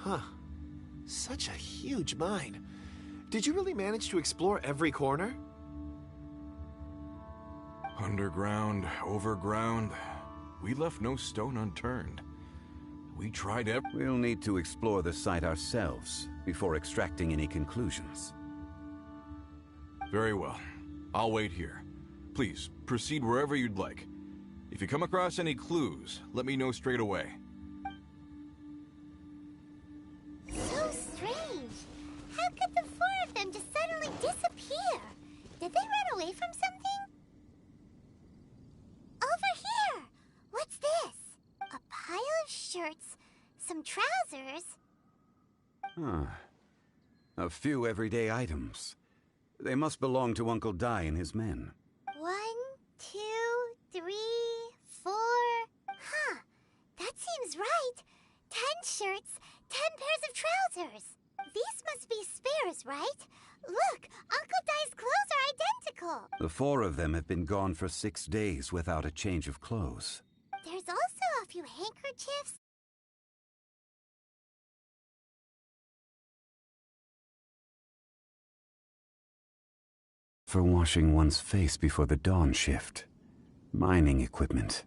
Huh. Such a huge mine. Did you really manage to explore every corner? Underground, overground. We left no stone unturned. We tried We'll need to explore the site ourselves before extracting any conclusions. Very well. I'll wait here. Please, proceed wherever you'd like. If you come across any clues, let me know straight away. So strange. How could the four of them just suddenly disappear? Did they run away from something? Over here! What's this? A pile of shirts, some trousers. Huh. A few everyday items. They must belong to Uncle Dai and his men. 1, 2, 3, 4. Huh. That seems right. 10 shirts, 10 pairs of trousers. These must be spares, right? Look, Uncle Dai's clothes are identical. The four of them have been gone for 6 days without a change of clothes. There's also a few handkerchiefs. For washing one's face before the dawn shift. Mining equipment.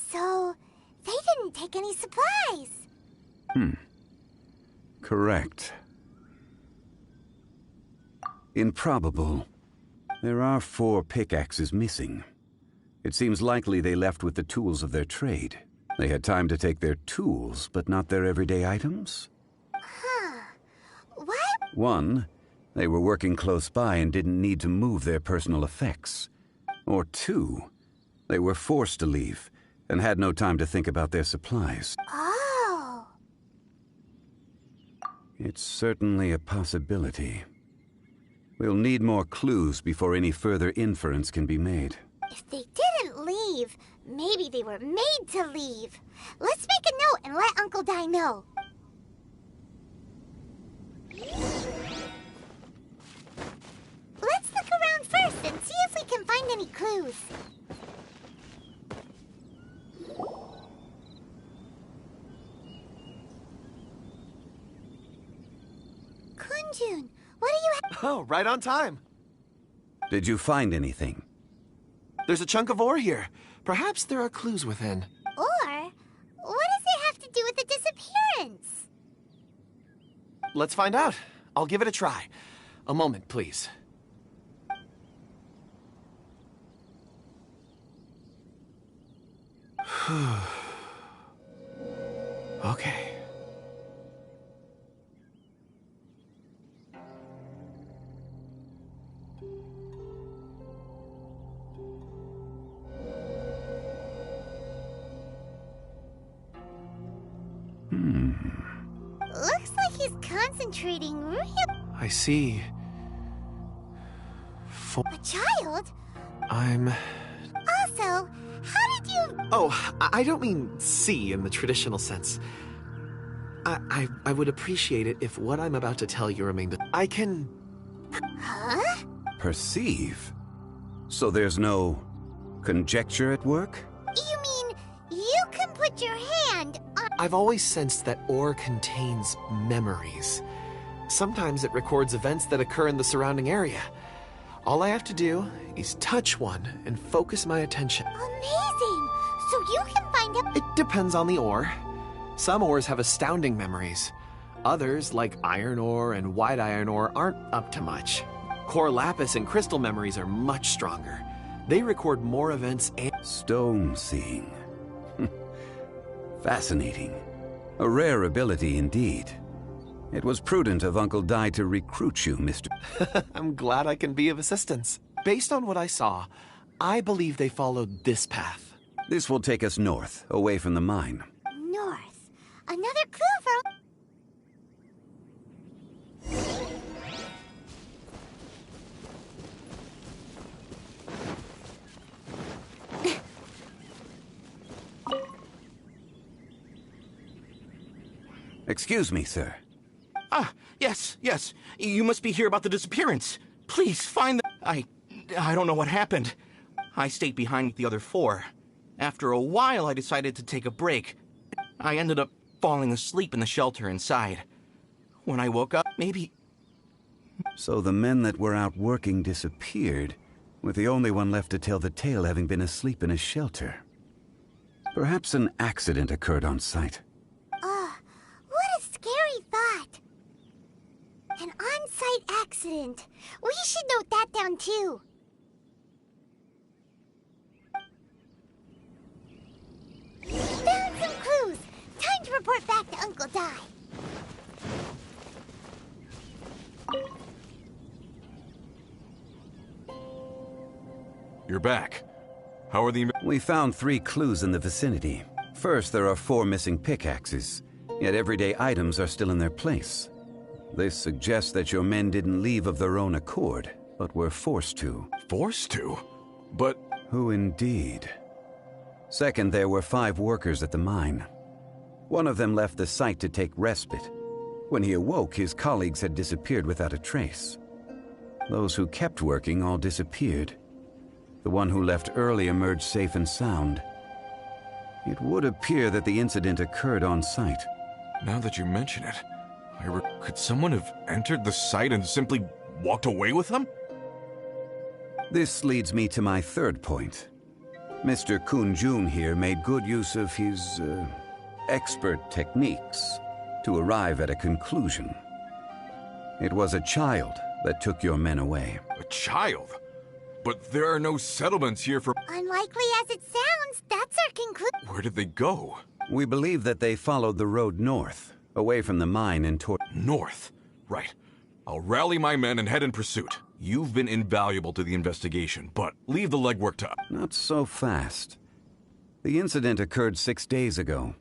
So, they didn't take any supplies. Correct. Improbable. There are 4 pickaxes missing. It seems likely they left with the tools of their trade. They had time to take their tools, but not their everyday items? Huh. What? 1, they were working close by and didn't need to move their personal effects. Or 2, they were forced to leave and had no time to think about their supplies. Oh. It's certainly a possibility. We'll need more clues before any further inference can be made. If they didn't leave, maybe they were made to leave. Let's make a note and let Uncle Dai know. Let's look around first and see if we can find any clues. Kunjun, what do you have? Oh, right on time. Did you find anything? There's a chunk of ore here. Perhaps there are clues within. Or, what does it have to do with the disappearance? Let's find out. I'll give it a try. A moment, please. Okay. Looks like he's concentrating real... I see. A child? I'm... Also, how did you... Oh, I don't mean see in the traditional sense. I would appreciate it if what I'm about to tell you remained... I can... Huh? Perceive? So there's no conjecture at work? You mean you can put your hand on... I've always sensed that ore contains memories. Sometimes it records events that occur in the surrounding area. All I have to do is touch one and focus my attention. Amazing! So you can find a... It depends on the ore. Some ores have astounding memories. Others, like iron ore and white iron ore, aren't up to much. Core lapis and crystal memories are much stronger. They record more events and... Stone seeing. Fascinating. A rare ability indeed. It was prudent of Uncle Dai to recruit you, Mr. I'm glad I can be of assistance. Based on what I saw, I believe they followed this path. This will take us north, away from the mine. North. Another clue for... Excuse me, sir. Ah, yes. You must be here about the disappearance. Please, find the... I don't know what happened. I stayed behind with the other 4. After a while, I decided to take a break. I ended up falling asleep in the shelter inside. When I woke up, maybe... So the men that were out working disappeared, with the only one left to tell the tale having been asleep in a shelter. Perhaps an accident occurred on site. What a scary thought. An on-site accident. We should note that down too. Found some clues. Time to report back to Uncle Di. You're back. How are the... We found 3 clues in the vicinity. First, there are 4 missing pickaxes, yet everyday items are still in their place. This suggests that your men didn't leave of their own accord, but were forced to. Forced to? But... Who indeed? Second, there were 5 workers at the mine. One of them left the site to take respite. When he awoke, his colleagues had disappeared without a trace. Those who kept working all disappeared. The one who left early emerged safe and sound. It would appear that the incident occurred on site. Now that you mention it, could someone have entered the site and simply walked away with them? This leads me to my third point. Mr. Kun-jun here made good use of his, expert techniques to arrive at a conclusion. It was a child that took your men away. A child? But there are no settlements here for... Unlikely as it sounds, that's our conclusion. Where did they go? We believe that they followed the road north, away from the mine and toward... North? Right. I'll rally my men and head in pursuit. You've been invaluable to the investigation, but leave the legwork to... Not so fast. The incident occurred 6 days ago.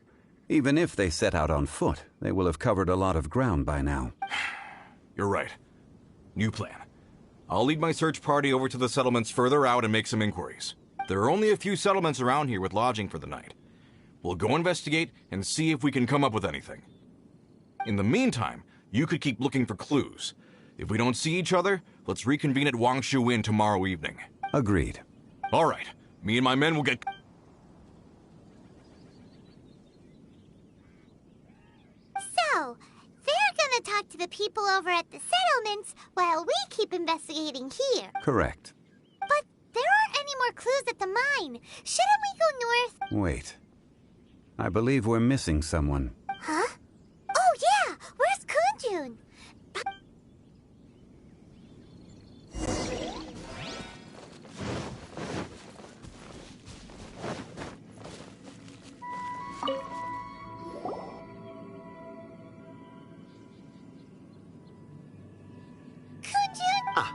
Even if they set out on foot, they will have covered a lot of ground by now. You're right. New plan. I'll lead my search party over to the settlements further out and make some inquiries. There are only a few settlements around here with lodging for the night. We'll go investigate and see if we can come up with anything. In the meantime, you could keep looking for clues. If we don't see each other, let's reconvene at Wangshu Inn tomorrow evening. Agreed. All right. Me and my men will get... So, they're gonna talk to the people over at the settlements while we keep investigating here. Correct. But there aren't any more clues at the mine. Shouldn't we go north? Wait. I believe we're missing someone. Huh? Oh yeah! Where's Kunjun?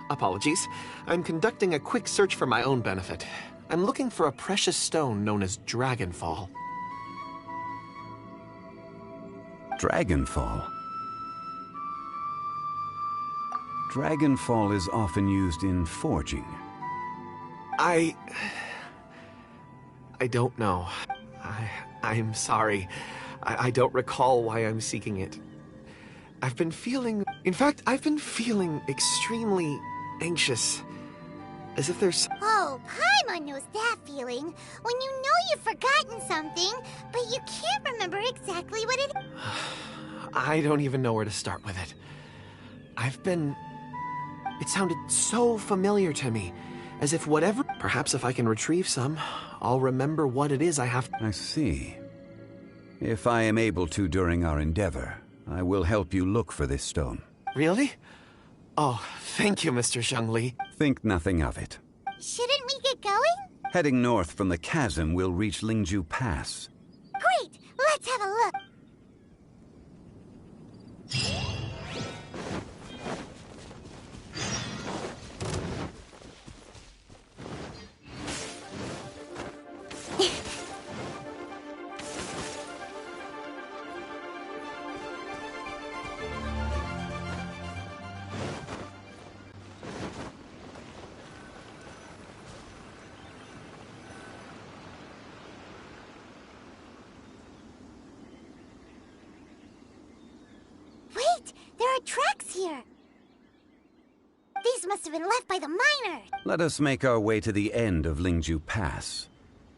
Apologies. I'm conducting a quick search for my own benefit. I'm looking for a precious stone known as Dragonfall. Dragonfall? Dragonfall is often used in forging. I don't know. I'm sorry. I don't recall why I'm seeking it. I've been feeling extremely anxious. As if there's... Oh, Paimon knows that feeling. When you know you've forgotten something, but you can't remember exactly what it is. I don't even know where to start with it. It sounded so familiar to me. As if whatever... Perhaps if I can retrieve some, I'll remember what it is I have... I see. If I am able to during our endeavor, I will help you look for this stone. Really? Oh, thank you, Mr. Zhongli. Think nothing of it. Shouldn't we get going? Heading north from the chasm, we'll reach Lingju Pass. Great! Let's have a look. Wait! There are tracks here! These must have been left by the miners! Let us make our way to the end of Lingju Pass.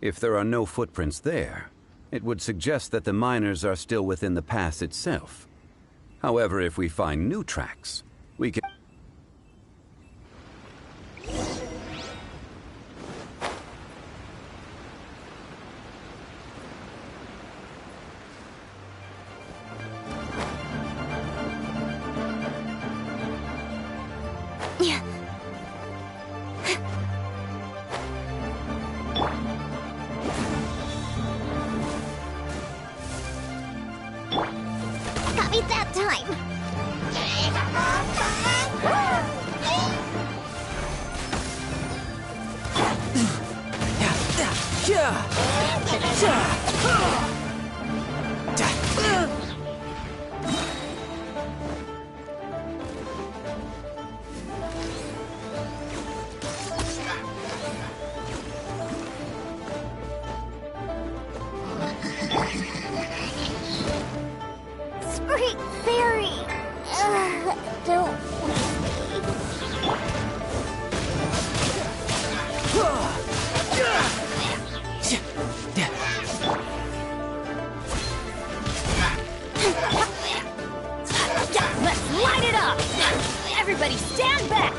If there are no footprints there, It would suggest that the miners are still within the pass itself. However, if we find new tracks, we can... Got me that time! Sweet fairy! Don't Let's light it up! Everybody stand back!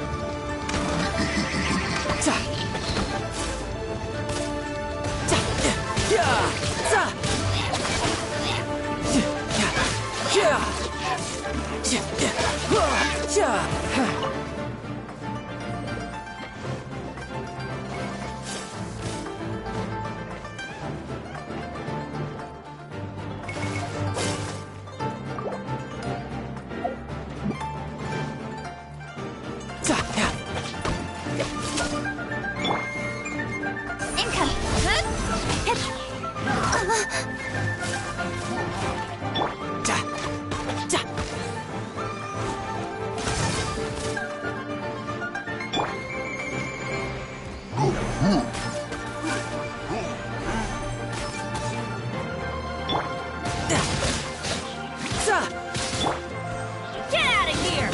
Get out of here!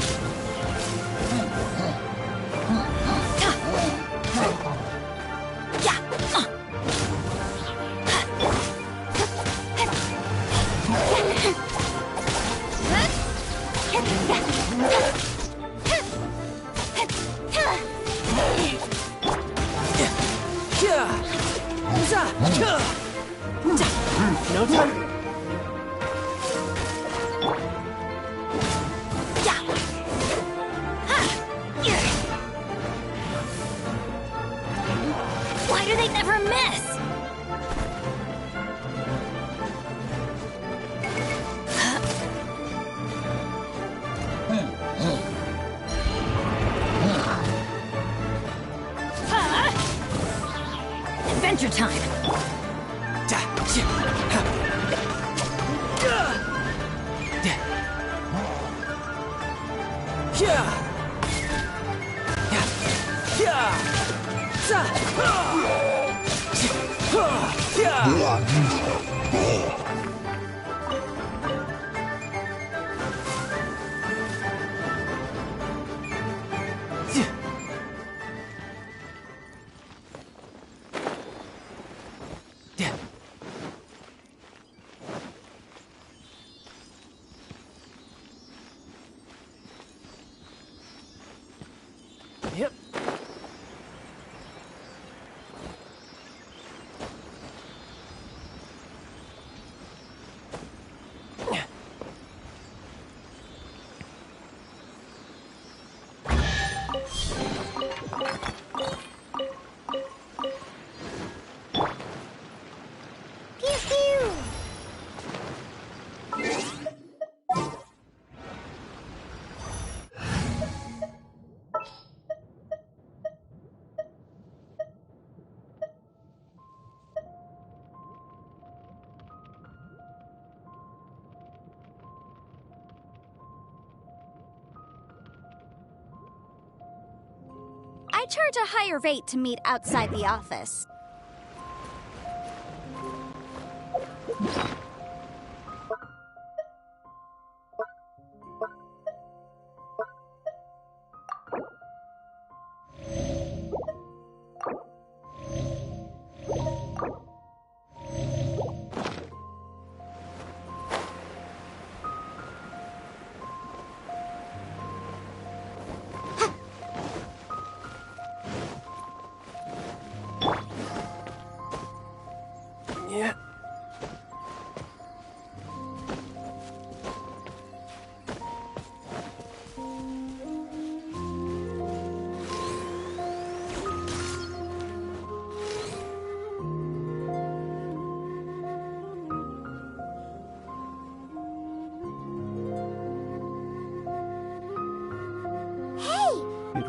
No time. Why do they never miss? Adventure time! Yep. Pew pew! I charge a higher rate to meet outside the office.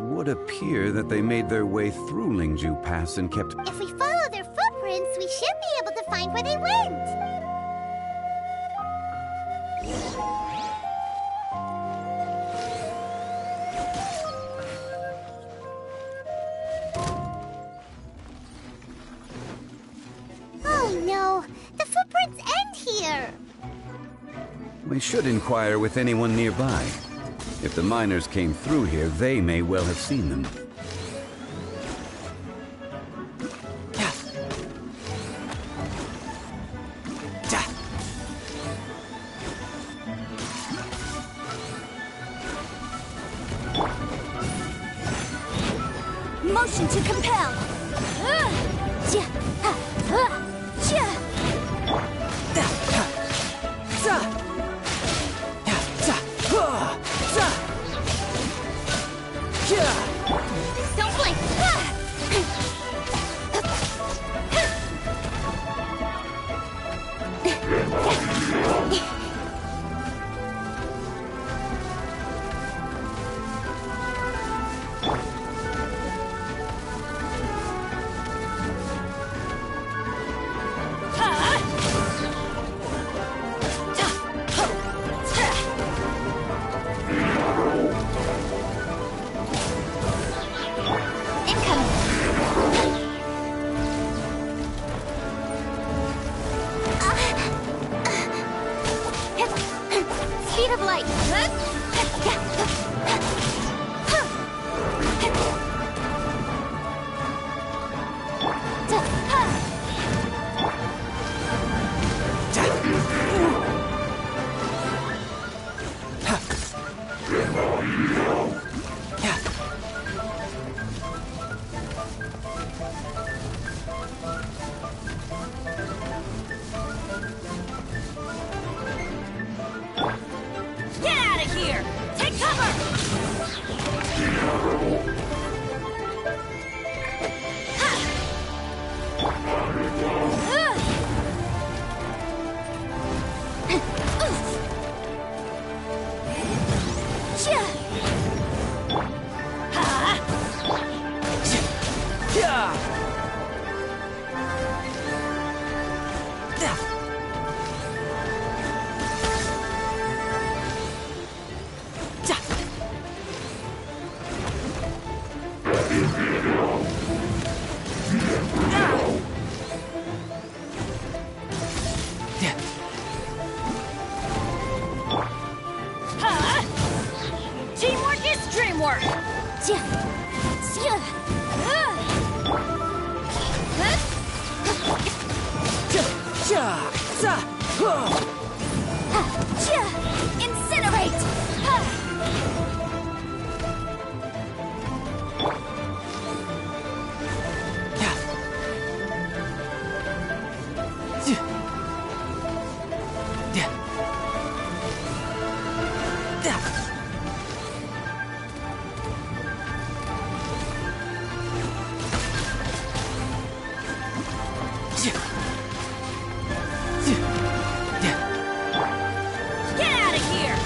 would appear that they made their way through Lingju Pass and kept... If we follow their footprints, we should be able to find where they went. Oh no, the footprints end here. We should inquire with anyone nearby. If the miners came through here, they may well have seen them. Motion to compel. Don't blink. Speed of light. Get out of here! Take cover! Teamwork is dreamwork! Incinerate! Get out of here!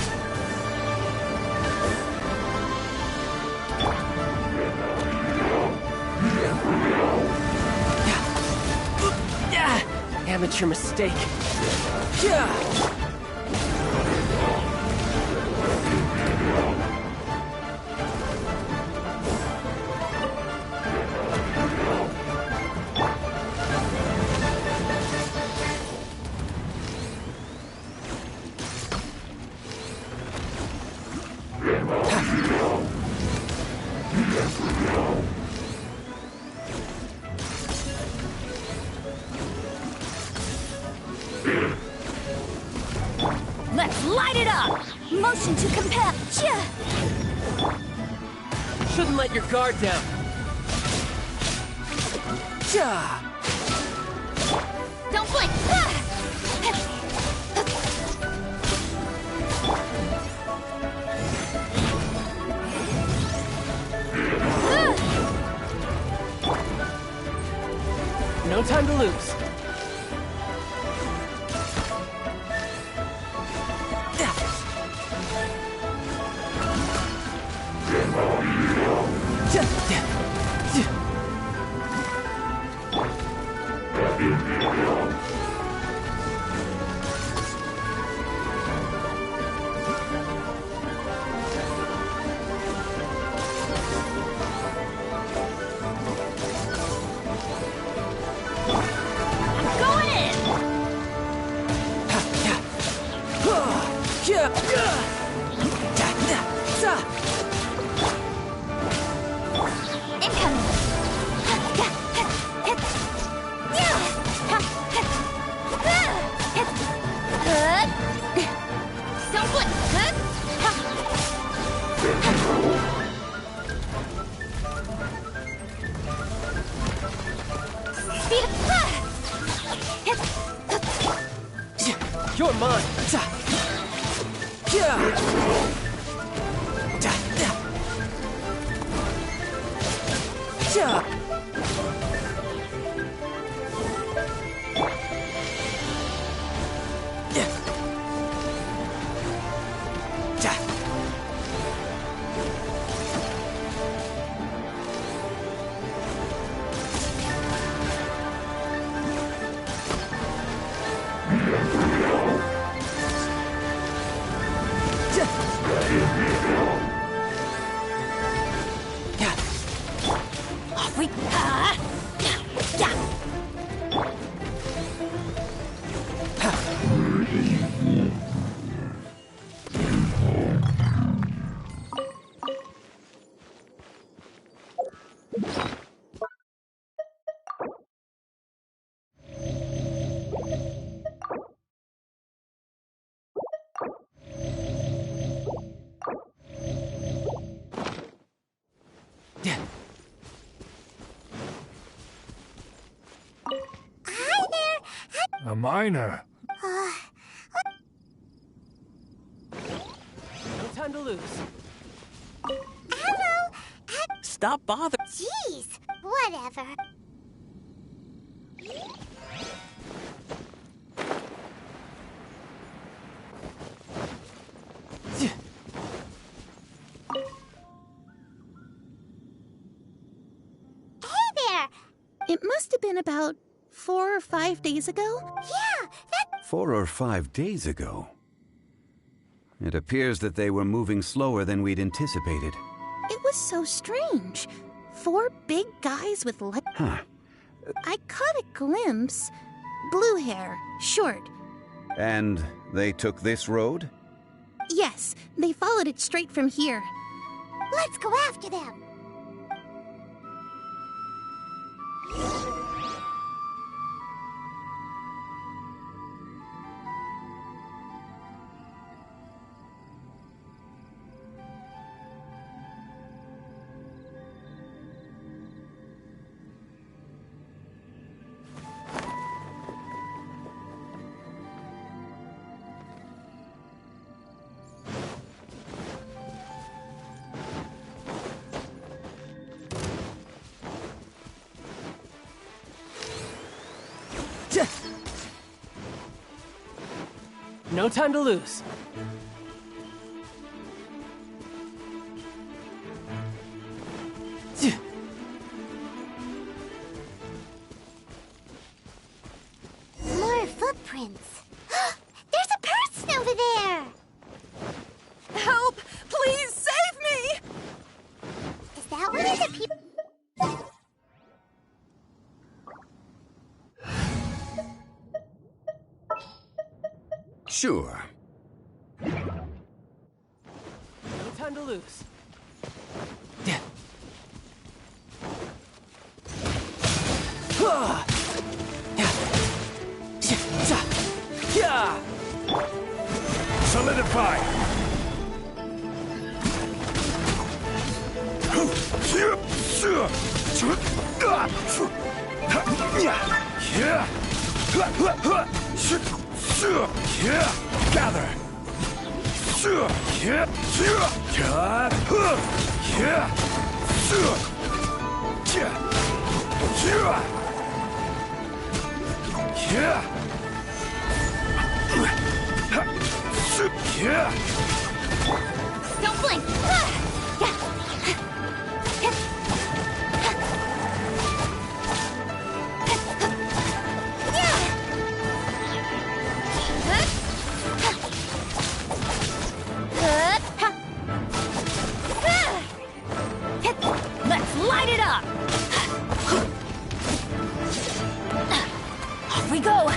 Amateur mistake. Let's light it up! Motion to compel. Shouldn't let your guard down. Don't blink! No time to lose. You're mine. Off we... Hi there. A miner. No time to lose. Hello. Stop bothering. Jeez. Whatever. Hey there. It must have been about 4 or 5 days ago. Yeah, that... 4 or 5 days ago. It appears that they were moving slower than we'd anticipated. It was so strange. 4 big guys with light. Huh. I caught a glimpse. Blue hair, short. And they took this road? Yes, they followed it straight from here. Let's go after them. No time to lose. More footprints. There's a person over there. Help! Please save me! Is that one of the people? Sure. No time to lose. Solidify! Gather! Don't blink! Let's light it up! Off we go!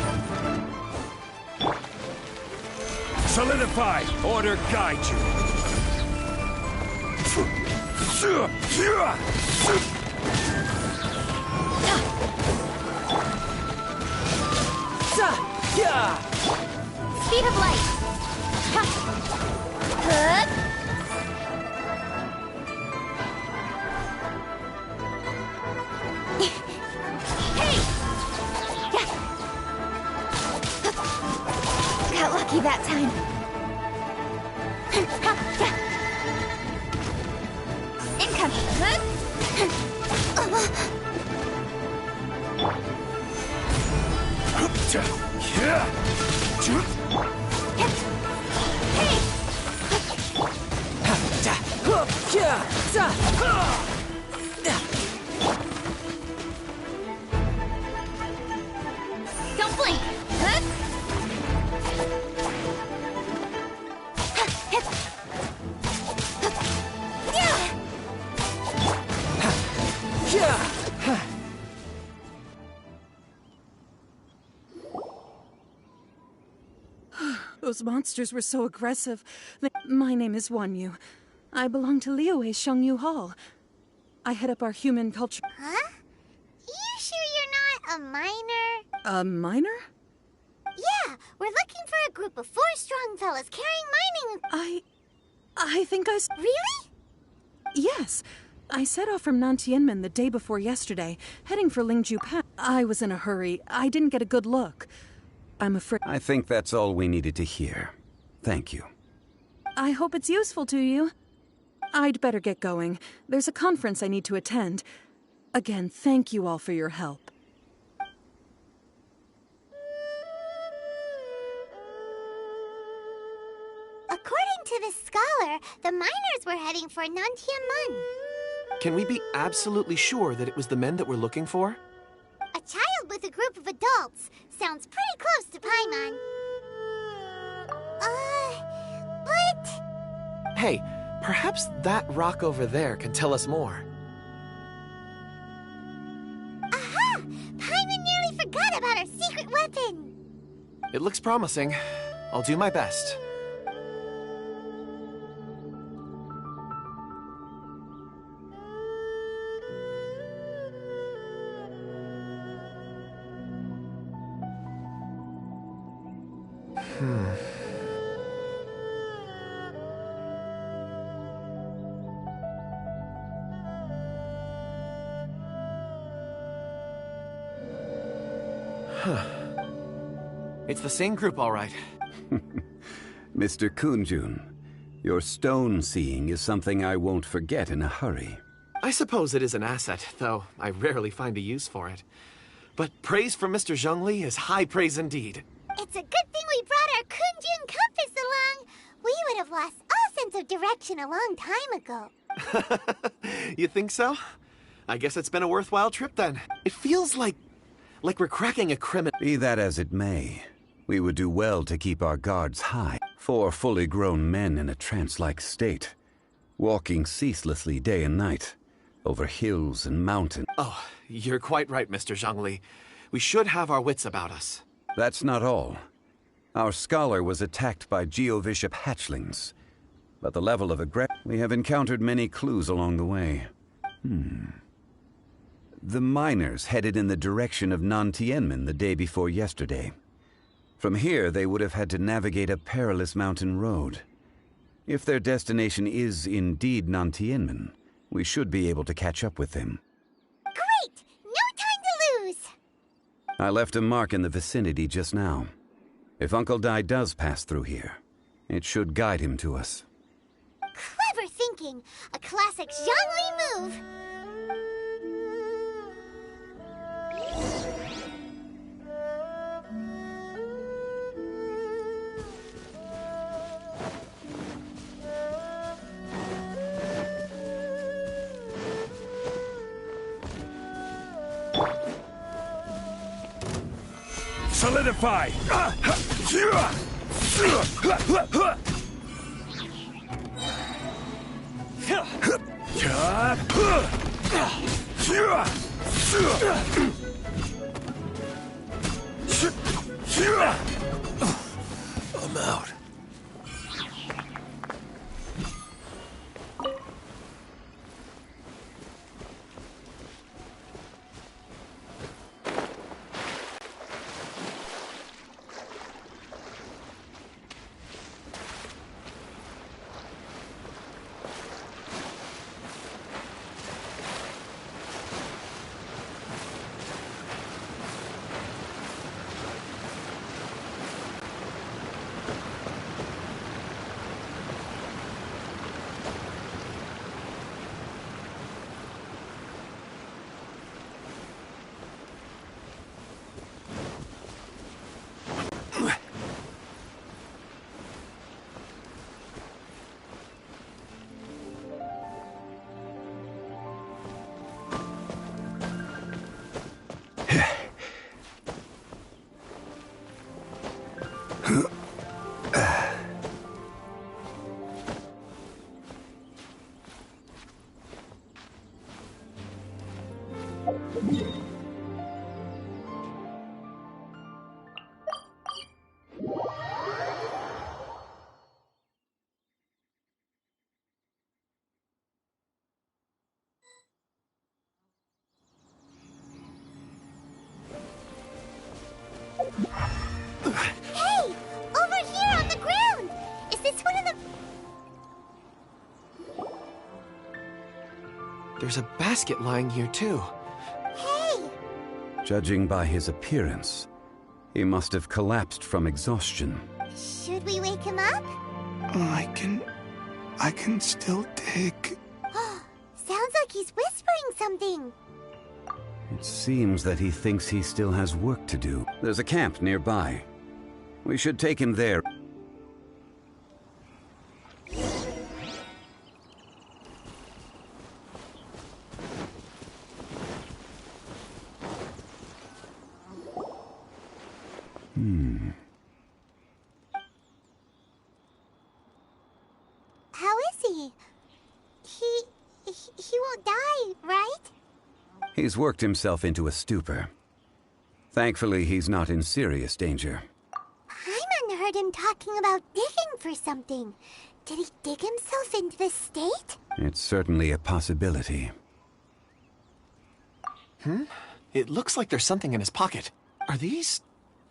Solidify! Order guide you! Speed of light! Hey! lucky that time. Don't blink. Those monsters were so aggressive. My name is Wanyu. I belong to Liyue Shengyu Hall. I head up our human culture. Huh? You sure you're not a miner? A miner? Yeah, we're looking for a group of 4 strong fellas carrying mining... I think I... Really? Yes. I set off from Nantianmen the day before yesterday, heading for Lingju Pass. I was in a hurry. I didn't get a good look. I'm afraid... I think that's all we needed to hear. Thank you. I hope it's useful to you. I'd better get going. There's a conference I need to attend. Again, thank you all for your help. According to the scholar, the miners were heading for Nantianmen. Can we be absolutely sure that it was the men that we're looking for? A child with a group of adults. Sounds pretty close to Paimon. But... Hey, perhaps that rock over there can tell us more. Aha! Paimon nearly forgot about our secret weapon! It looks promising. I'll do my best. It's the same group, all right. Mr. Kunjun, your stone seeing is something I won't forget in a hurry. I suppose it is an asset, though I rarely find a use for it. But praise from Mr. Zhongli is high praise indeed. It's a good thing we brought our Kunjun compass along. We would have lost all sense of direction a long time ago. You think so? I guess it's been a worthwhile trip then. It feels like we're cracking a criminal. Be that as it may, we would do well to keep our guards high. 4 fully grown men in a trance-like state, walking ceaselessly day and night, over hills and mountains. Oh, you're quite right, Mr. Zhongli. We should have our wits about us. That's not all. Our scholar was attacked by Geovishap hatchlings, but the level of aggression... We have encountered many clues along the way. The miners headed in the direction of Nantianmen the day before yesterday. From here, they would have had to navigate a perilous mountain road. If their destination is indeed Nantianmen, we should be able to catch up with them. Great! No time to lose! I left a mark in the vicinity just now. If Uncle Dai does pass through here, it should guide him to us. Clever thinking! A classic Zhongli move! Solidify! I'm out. Hey! Over here on the ground! Is this one of the... There's a basket lying here, too. Hey! Judging by his appearance, he must have collapsed from exhaustion. Should we wake him up? I can still dig. Sounds like he's whispering something. It seems that he thinks he still has work to do. There's a camp nearby. We should take him there. How is he? He won't die, right? He's worked himself into a stupor. Thankfully, he's not in serious danger. Paimon heard him talking about digging for something. Did he dig himself into this state? It's certainly a possibility. It looks like there's something in his pocket. Are these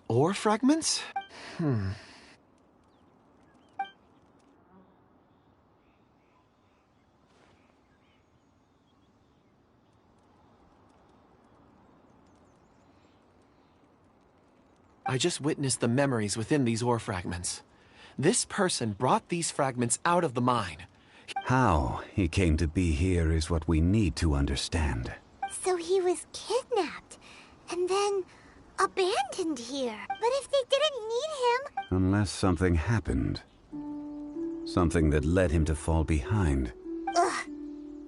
ore fragments? I just witnessed the memories within these ore fragments. This person brought these fragments out of the mine. How he came to be here is what we need to understand. So he was kidnapped and then abandoned here. But if they didn't need him... Unless something happened. Something that led him to fall behind. Ugh.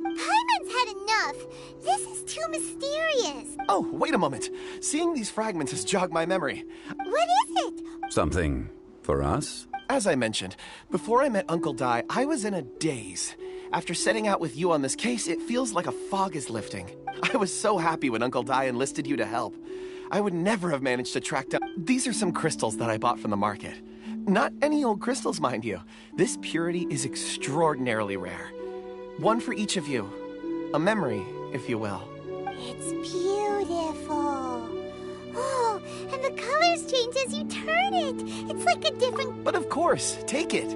Paimon's had enough. This is too mysterious. Oh, wait a moment. Seeing these fragments has jogged my memory. What is it? Something for us? As I mentioned, before I met Uncle Dai, I was in a daze. After setting out with you on this case, it feels like a fog is lifting. I was so happy when Uncle Dai enlisted you to help. I would never have managed to track down... These are some crystals that I bought from the market. Not any old crystals, mind you. This purity is extraordinarily rare. One for each of you. A memory, if you will. It's beautiful. Oh, and the colors change as you turn it. It's like a different... But of course, take it.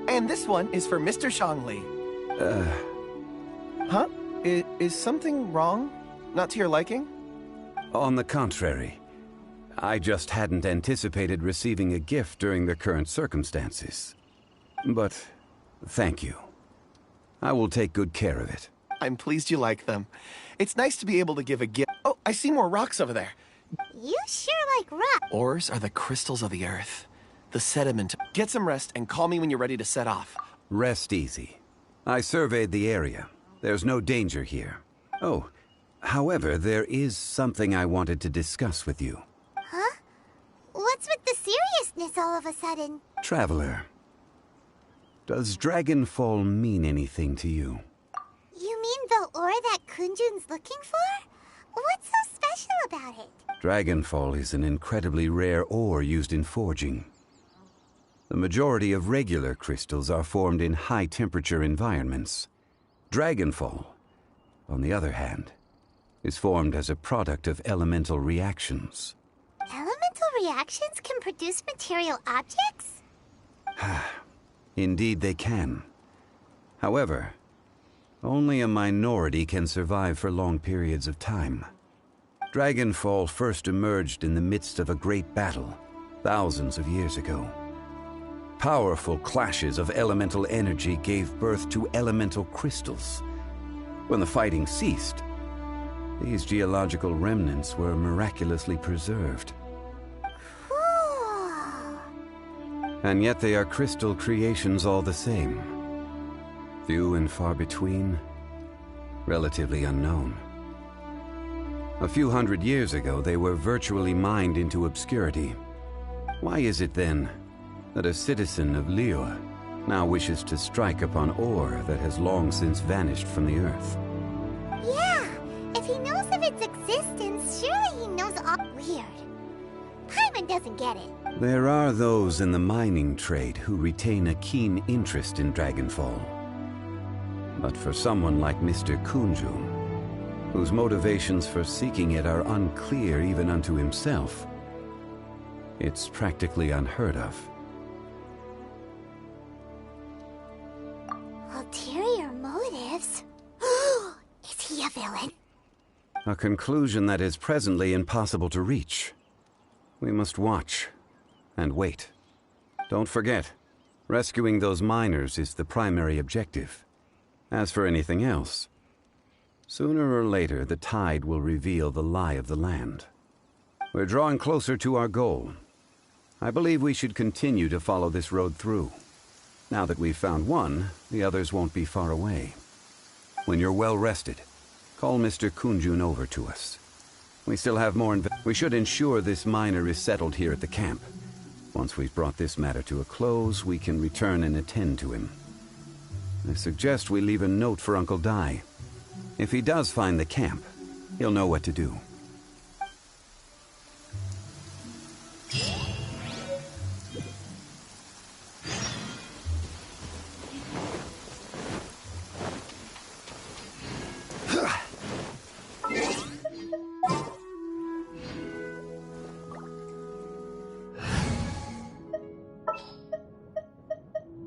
And this one is for Mr. Zhongli. Huh? Is something wrong? Not to your liking? On the contrary. I just hadn't anticipated receiving a gift during the current circumstances. But thank you. I will take good care of it. I'm pleased you like them. It's nice to be able to give a gift. Oh, I see more rocks over there. You sure like rock. Ores are the crystals of the earth. The sediment. Get some rest and call me when you're ready to set off. Rest easy. I surveyed the area. There's no danger here. Oh, however, there is something I wanted to discuss with you. Huh? What's with the seriousness all of a sudden? Traveler, does Dragonfall mean anything to you? You mean the ore that Kunjun's looking for? What's so special about it? Dragonfall is an incredibly rare ore used in forging. The majority of regular crystals are formed in high-temperature environments. Dragonfall, on the other hand, is formed as a product of elemental reactions. Elemental reactions can produce material objects? Indeed they can. However, only a minority can survive for long periods of time. Dragonfall first emerged in the midst of a great battle, thousands of years ago. Powerful clashes of elemental energy gave birth to elemental crystals. When the fighting ceased, these geological remnants were miraculously preserved. Cool. And yet they are crystal creations all the same. Few and far between, relatively unknown. A few hundred years ago, they were virtually mined into obscurity. Why is it then that a citizen of Liyue now wishes to strike upon ore that has long since vanished from the earth? Yeah, if he knows of its existence, surely he knows all. Weird. Paimon doesn't get it. There are those in the mining trade who retain a keen interest in Dragonfall. But for someone like Mr. Kunjun, whose motivations for seeking it are unclear even unto himself, it's practically unheard of. Ulterior motives? Is he a villain? A conclusion that is presently impossible to reach. We must watch and wait. Don't forget, rescuing those miners is the primary objective. As for anything else, sooner or later the tide will reveal the lie of the land. We're drawing closer to our goal. I believe we should continue to follow this road through. Now that we've found one, the others won't be far away. When you're well rested, call Mr. Kunjun over to us. We still have more we should ensure this miner is settled here at the camp. Once we've brought this matter to a close, we can return and attend to him. I suggest we leave a note for Uncle Dai. If he does find the camp, he'll know what to do.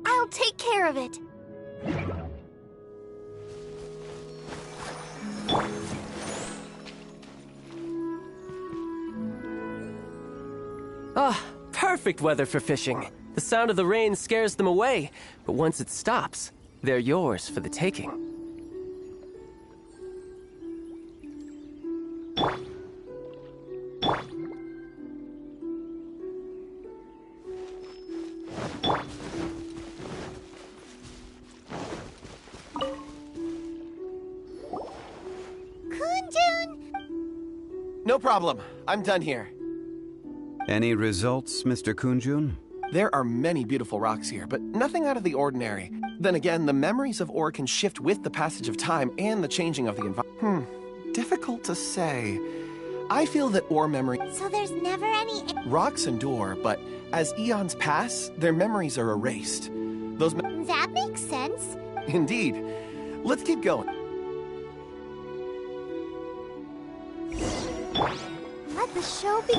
I'll take care of it. Ah, perfect weather for fishing. The sound of the rain scares them away, but once it stops, they're yours for the taking. Kunjun! No problem. I'm done here. Any results, Mr. Kunjun? There are many beautiful rocks here, but nothing out of the ordinary. Then again, the memories of ore can shift with the passage of time and the changing of the environment. Difficult to say. I feel that ore memory... So there's never any... Rocks endure, but as eons pass, their memories are erased. That makes sense. Indeed. Let's keep going. Let the show be...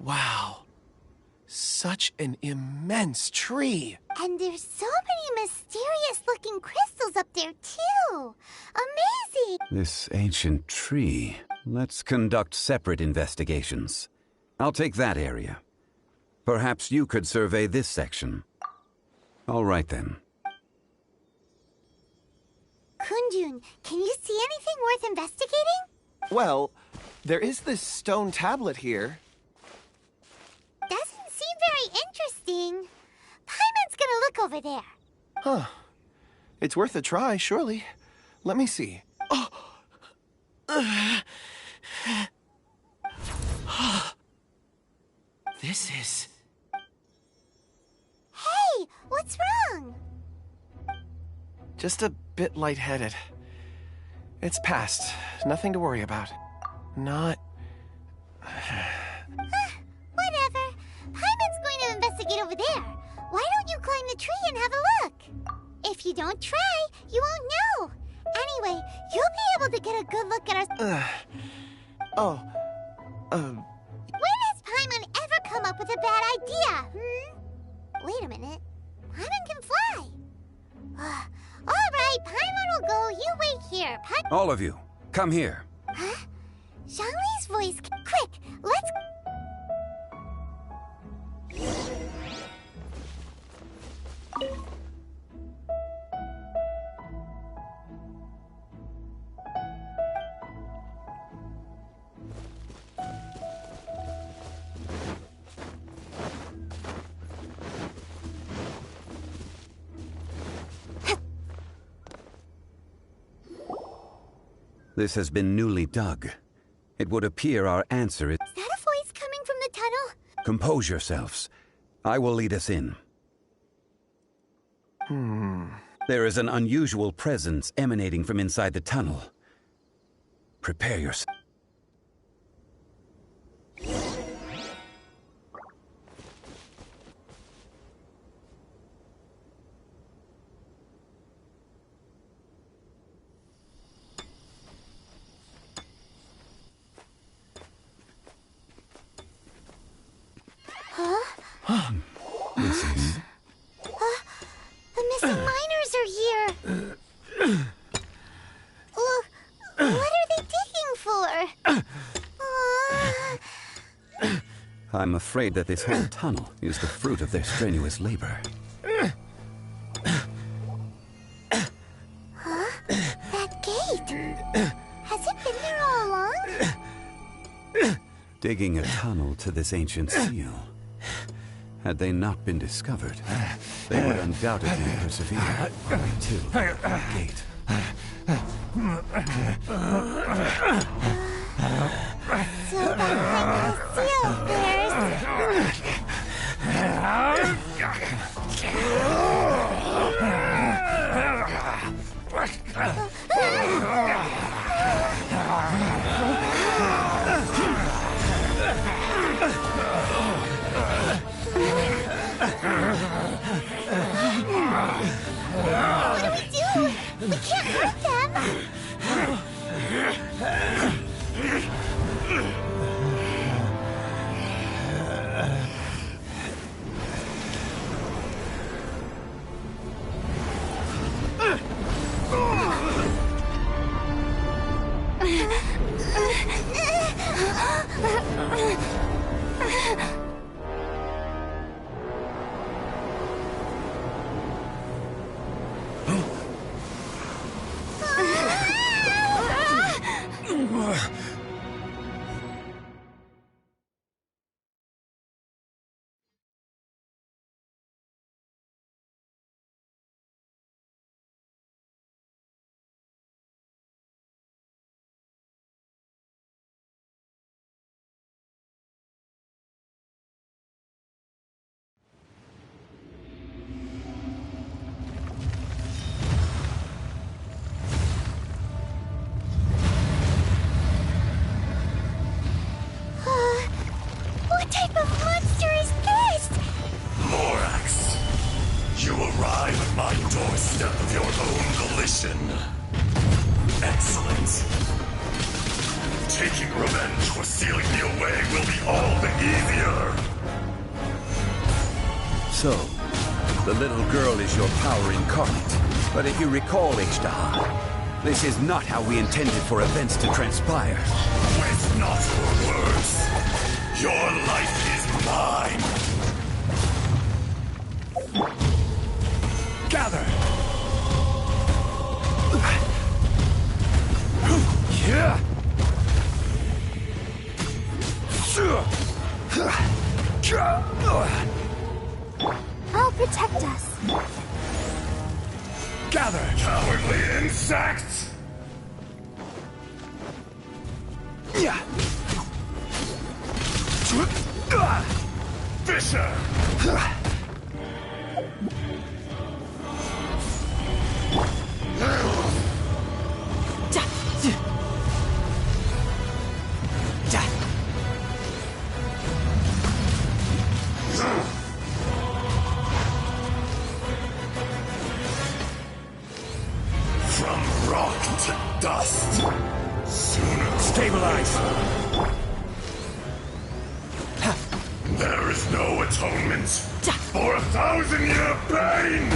Wow. Such an immense tree. And there's so many mysterious-looking crystals up there, too. Amazing! This ancient tree. Let's conduct separate investigations. I'll take that area. Perhaps you could survey this section. All right, then. Kunjun, can you see anything worth investigating? Well, there is this stone tablet here. Doesn't seem very interesting. Paimon's gonna look over there. Huh. It's worth a try, surely. Let me see. This is... Hey, what's wrong? just a bit lightheaded. It's past. Nothing to worry about. Not... Whatever. Paimon's going to investigate over there. Why don't you climb the tree and have a look? If you don't try, you won't know. Anyway, you'll be able to get a good look at our... When has Paimon ever come up with a bad idea, Wait a minute. Paimon can fly. All right, Paimon will go. You wait here. All of you, come here. Huh? Zhongli's voice... Quick, let's... This has been newly dug. It would appear our answer is... Is that a voice coming from the tunnel? Compose yourselves. I will lead us in. There is an unusual presence emanating from inside the tunnel. Prepare yourself. This is... The missing miners are here. What are they digging for? I'm afraid that this whole tunnel is the fruit of their strenuous labor. That gate. Has it been there all along? Digging a tunnel to this ancient seal. Had they not been discovered, they would undoubtedly persevere until the gate. So behind the seal What do we do? We can't hurt them. What type of monster is this? Morax, you arrive at my doorstep of your own volition. Excellent. Taking revenge for sealing me away will be all the easier. So, the little girl is your power incarnate. But if you recall, H-Dahar, this is not how we intended for events to transpire. Waste not your words. Your life is mine. Gather! Yeah! I'll protect us. Gather! Cowardly insects! Fisher! From rock to dust. Sooner. Stabilize! There is no atonement for 1,000-year pain!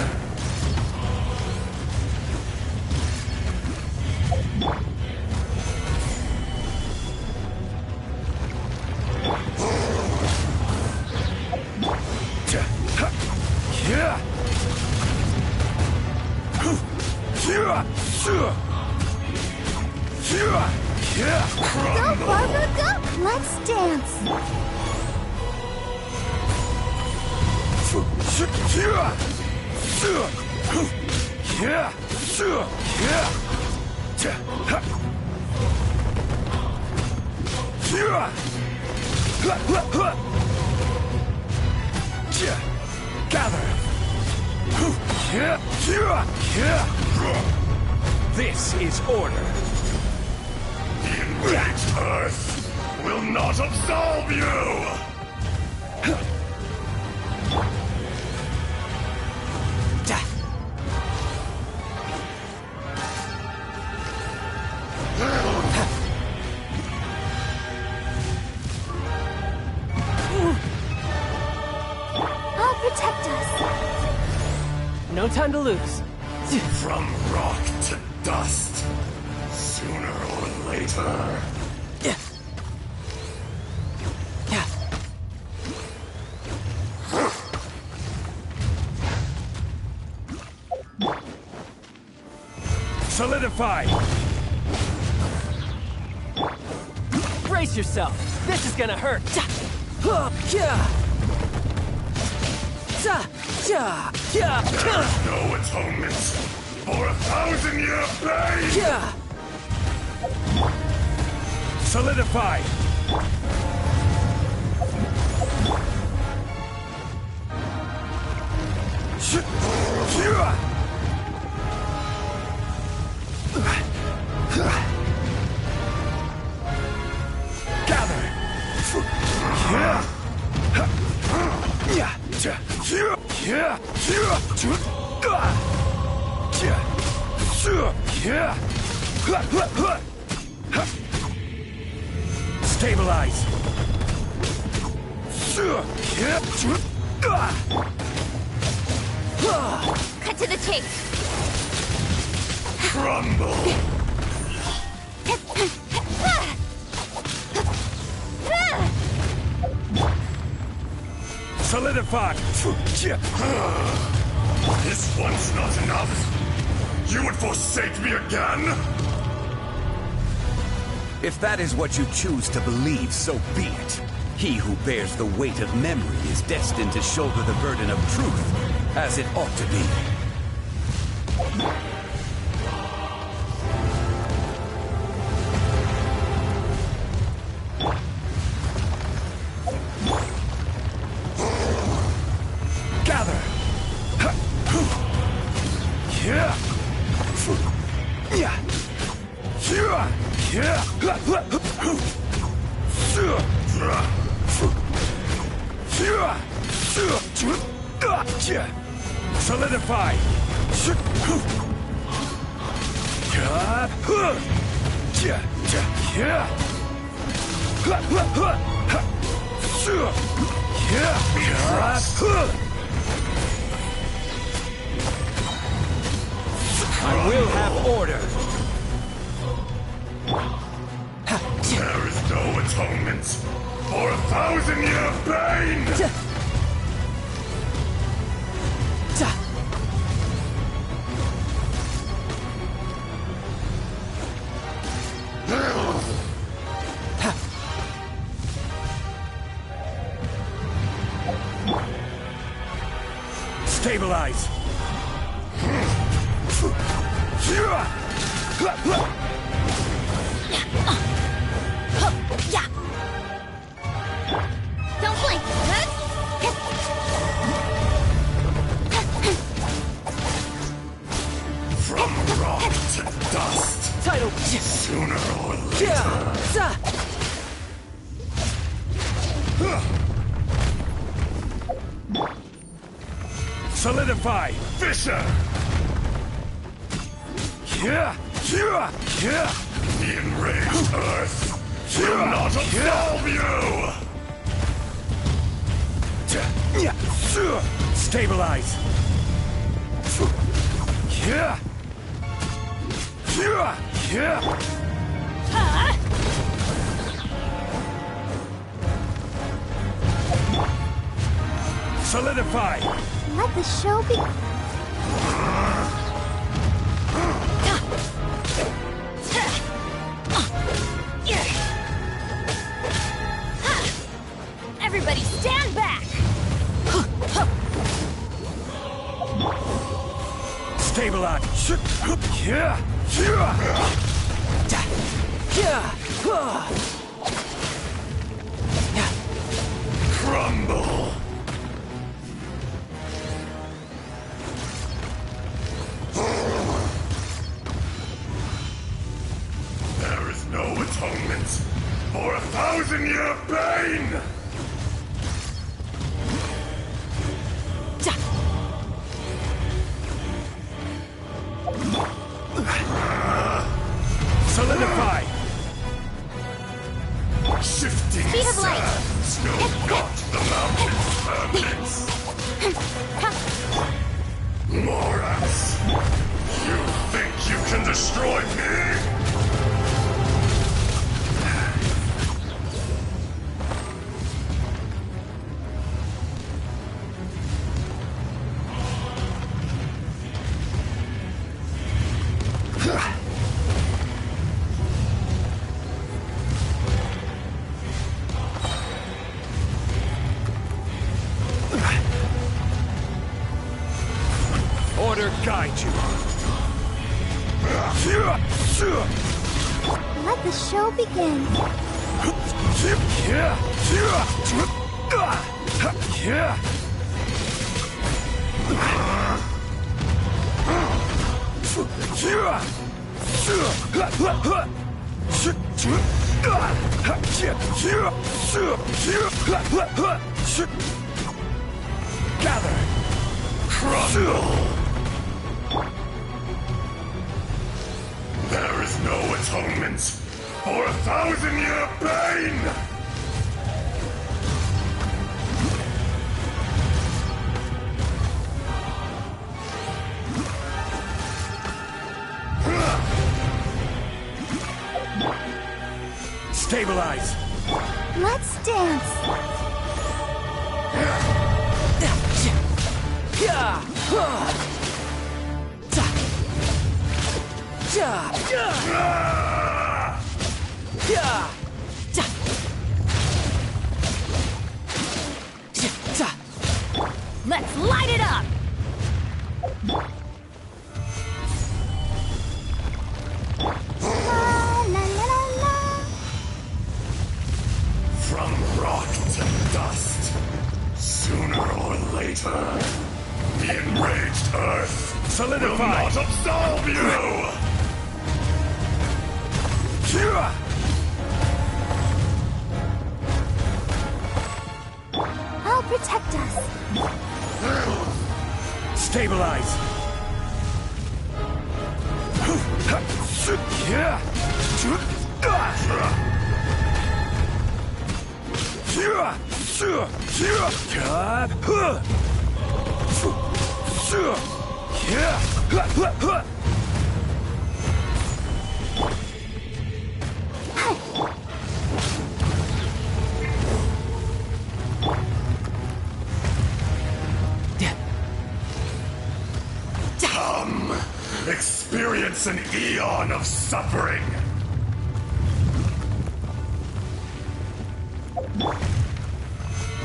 Go, Barbara, go! Let's dance! Gather! This is order. The enraged Earth will not absolve you! I'll protect us. No time to lose. From rock to dust, sooner or later. Solidify! Brace yourself. This is gonna hurt. There's no atonement for 1,000-year pain! Solidify! Stabilize! Cut to the chase. Crumble! Solidify! Is once not enough? You would forsake me again? If that is what you choose to believe, so be it. He who bears the weight of memory is destined to shoulder the burden of truth, as it ought to be. Gather! Solidify! I will have order. There is no atonement for 1,000-year pain! Stabilize! Don't blink. From rock to dust, Title. sooner or later. Solidify! Fisher! The enraged Earth will not absolve you! Stabilize! Solidify! Let the show be. Everybody stand back! Stabilize! Crumble! There is no atonement for 1,000-year pain! Solidify! Shifting Speed of light. sands know not the mountain's permanence. Morax, you think you can destroy me? Order guide you. Let the show begin. Gather. Crumble! There is no atonement for 1,000-year pain! Stabilize. Let's dance. Let's light it up! La la la la la. From rock to dust, sooner or later, the enraged earth will Solidify. not absolve you! I'll protect us. Stabilize. Come, experience an eon of suffering!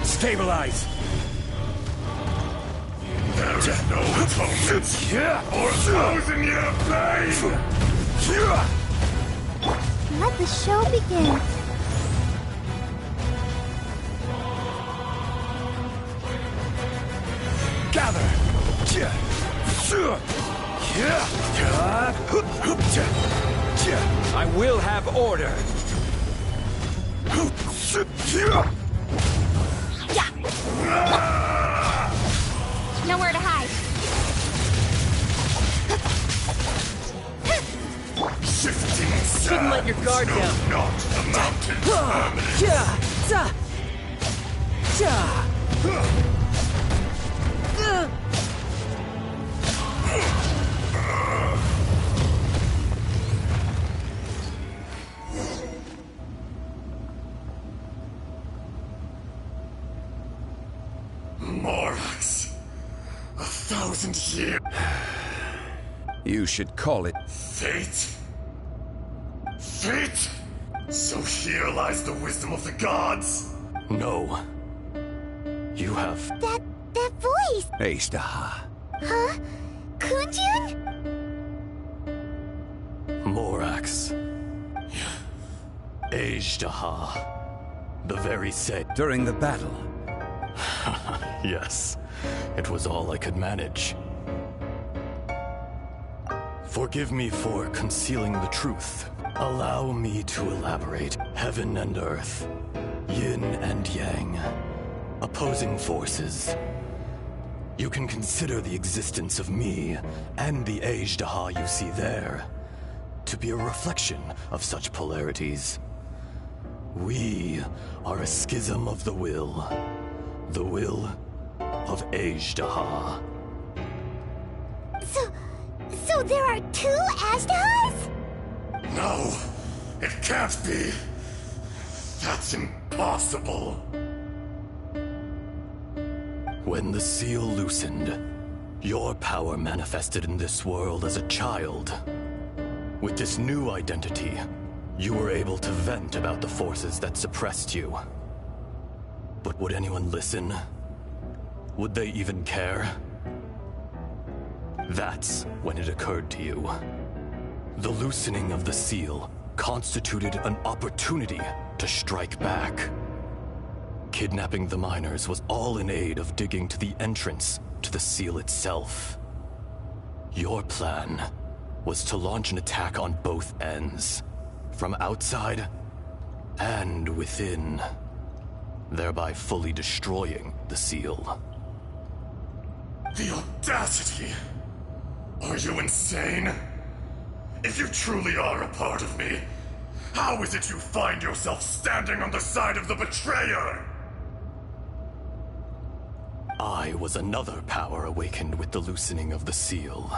Stabilize. There is no atonement for 1,000-year pain! Let the show begin. Gather. I will have order. Nowhere to hide. Shifting sands Shouldn't let your guard know down. not the mountain's permanence. Morax, 1,000 years. You should call it Fate? Fate? So here lies the wisdom of the gods? No. You have... That voice! Astaha. Huh? Kunjun? Morax. Ajdaha. The very same. During the battle? Yes, it was all I could manage. Forgive me for concealing the truth. Allow me to elaborate. Heaven and earth, yin and yang, opposing forces. You can consider the existence of me and the Ajdaha you see there to be a reflection of such polarities. We are a schism of the will of Ajdaha. So there are two Ajdahas? No, it can't be. That's impossible. When the seal loosened, your power manifested in this world as a child. With this new identity, you were able to vent about the forces that suppressed you. But would anyone listen? Would they even care? That's when it occurred to you. The loosening of the seal constituted an opportunity to strike back. Kidnapping the miners was all in aid of digging to the entrance to the seal itself. Your plan was to launch an attack on both ends, from outside and within, thereby fully destroying the seal. The audacity! Are you insane? If you truly are a part of me, how is it you find yourself standing on the side of the betrayer? I was another power awakened with the loosening of the seal.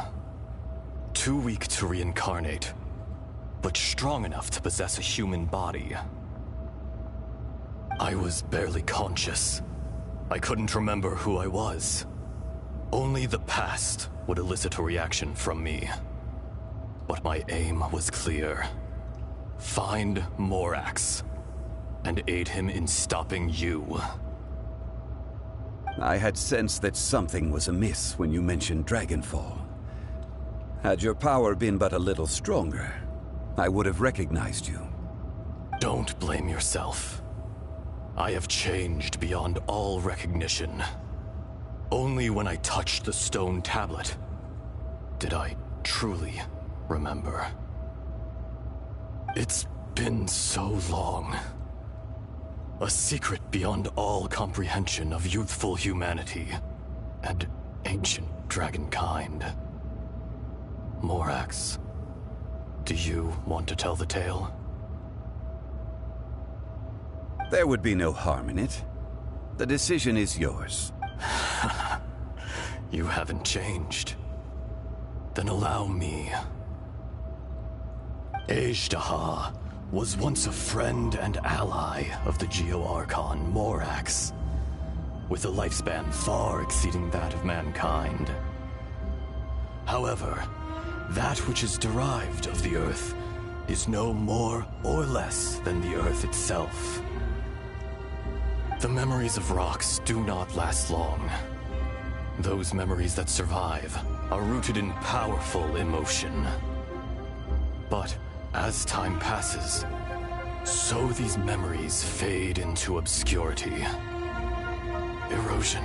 Too weak to reincarnate, but strong enough to possess a human body. I was barely conscious. I couldn't remember who I was. Only the past would elicit a reaction from me. But my aim was clear. Find Morax, and aid him in stopping you. I had sensed that something was amiss when you mentioned Dragonfall. Had your power been but a little stronger, I would have recognized you. Don't blame yourself. I have changed beyond all recognition. Only when I touched the stone tablet did I truly remember. It's been so long. A secret beyond all comprehension of youthful humanity and ancient dragonkind. Morax, do you want to tell the tale? There would be no harm in it. The decision is yours. You haven't changed. Then allow me. Ajdaha was once a friend and ally of the Geo-Archon Morax, with a lifespan far exceeding that of mankind. However, that which is derived of the Earth is no more or less than the Earth itself. The memories of rocks do not last long. Those memories that survive are rooted in powerful emotion. But as time passes, so these memories fade into obscurity. Erosion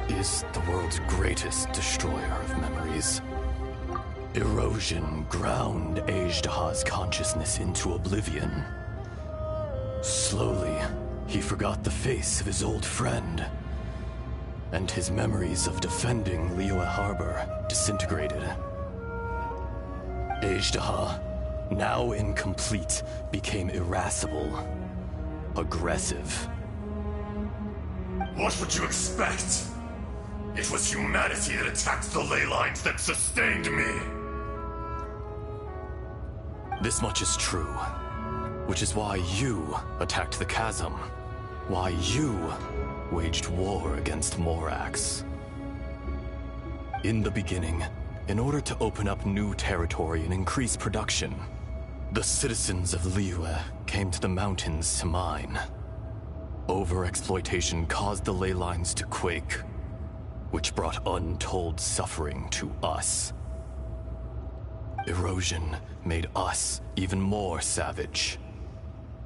is the world's greatest destroyer of memories. Erosion ground Ajdaha's consciousness into oblivion. Slowly, he forgot the face of his old friend, and his memories of defending Liyue Harbor disintegrated. Ajdaha, now incomplete, became irascible, aggressive. What would you expect? It was humanity that attacked the ley lines that sustained me. This much is true, which is why you attacked the chasm, why you waged war against Morax. In the beginning, in order to open up new territory and increase production, the citizens of Liyue came to the mountains to mine. Overexploitation caused the ley lines to quake, which brought untold suffering to us. Erosion made us even more savage.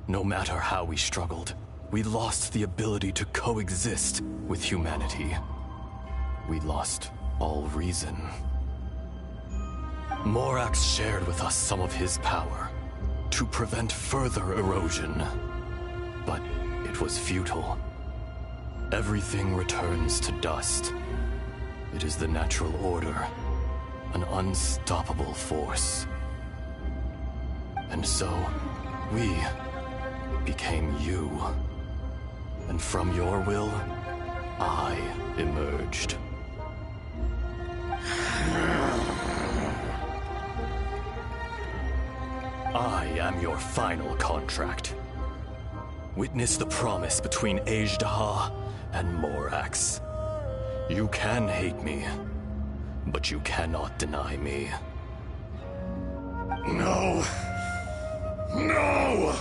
No matter how we struggled, we lost the ability to coexist with humanity. We lost all reason. Morax shared with us some of his power to prevent further erosion. But it was futile. Everything returns to dust. It is the natural order, an unstoppable force. And so, we became you. And from your will, I emerged. I am your final contract. Witness the promise between Azhdaha and Morax. You can hate me, but you cannot deny me. No! No!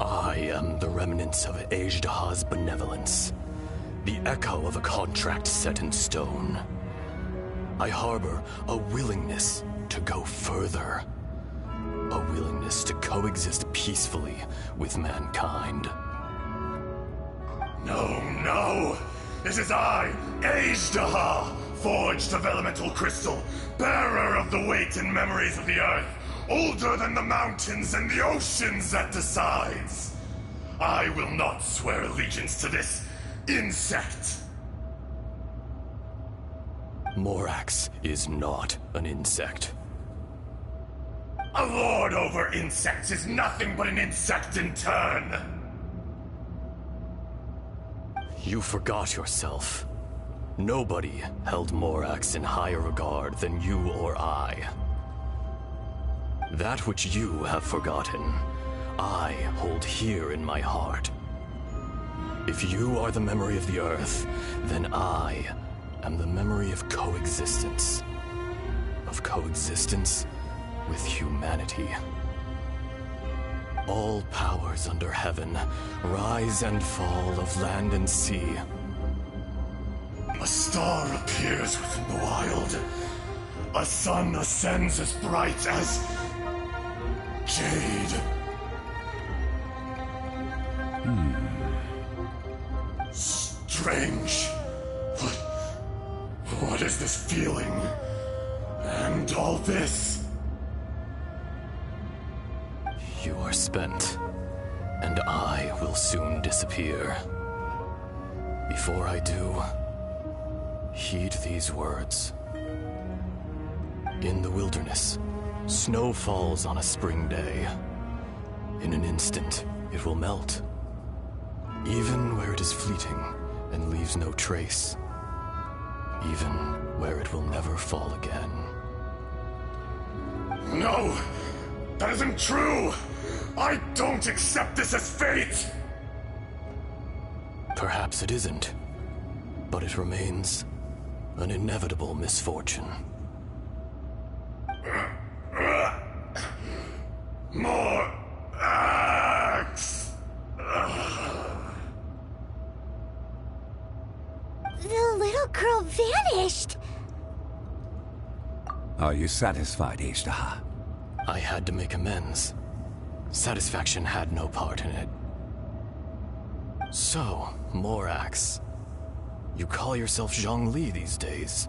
I am the remnants of Azhdaha's benevolence, the echo of a contract set in stone. I harbor a willingness to go further, a willingness to coexist peacefully with mankind. No! This is I, Azhdaha, forged of elemental crystal, bearer of the weight and memories of the earth, older than the mountains and the oceans that decides. I will not swear allegiance to this insect. Morax is not an insect. A lord over insects is nothing but an insect in turn. You forgot yourself. Nobody held Morax in higher regard than you or I. That which you have forgotten, I hold here in my heart. If you are the memory of the Earth, then I am the memory of coexistence. Of coexistence with humanity. All powers under heaven, rise and fall of land and sea. A star appears within the wild. A sun ascends as bright as jade. Strange. What is this feeling? And all this? You are spent, and I will soon disappear. Before I do, heed these words. In the wilderness, snow falls on a spring day. In an instant, it will melt. Even where it is fleeting and leaves no trace. Even where it will never fall again. No! That isn't true! I don't accept this as fate! Perhaps it isn't, but it remains an inevitable misfortune. More axe! The little girl vanished! Are you satisfied, Azhdaha? I had to make amends. Satisfaction had no part in it. So, Morax, you call yourself Zhongli these days?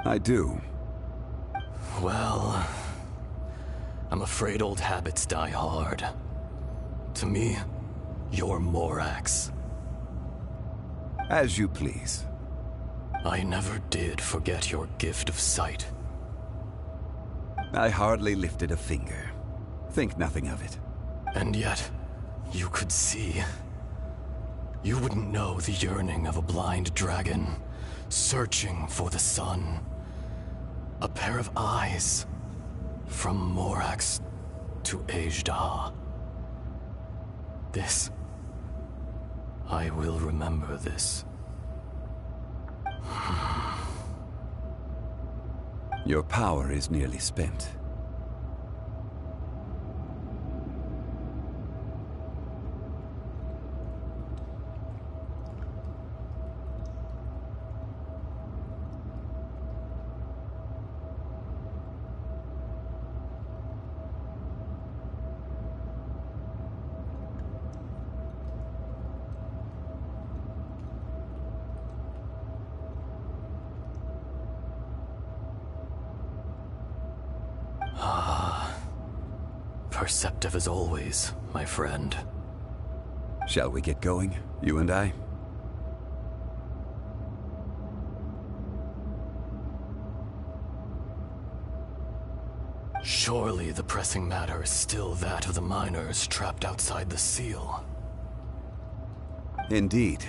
I do. Well, I'm afraid old habits die hard. To me, you're Morax. As you please. I never did forget your gift of sight. I hardly lifted a finger. Think nothing of it. And yet, you could see. You wouldn't know the yearning of a blind dragon, searching for the sun. A pair of eyes, from Morax to Azhdaha. This, I will remember this. Your power is nearly spent. Perceptive as always, my friend. Shall we get going, you and I? Surely the pressing matter is still that of the miners trapped outside the seal. Indeed.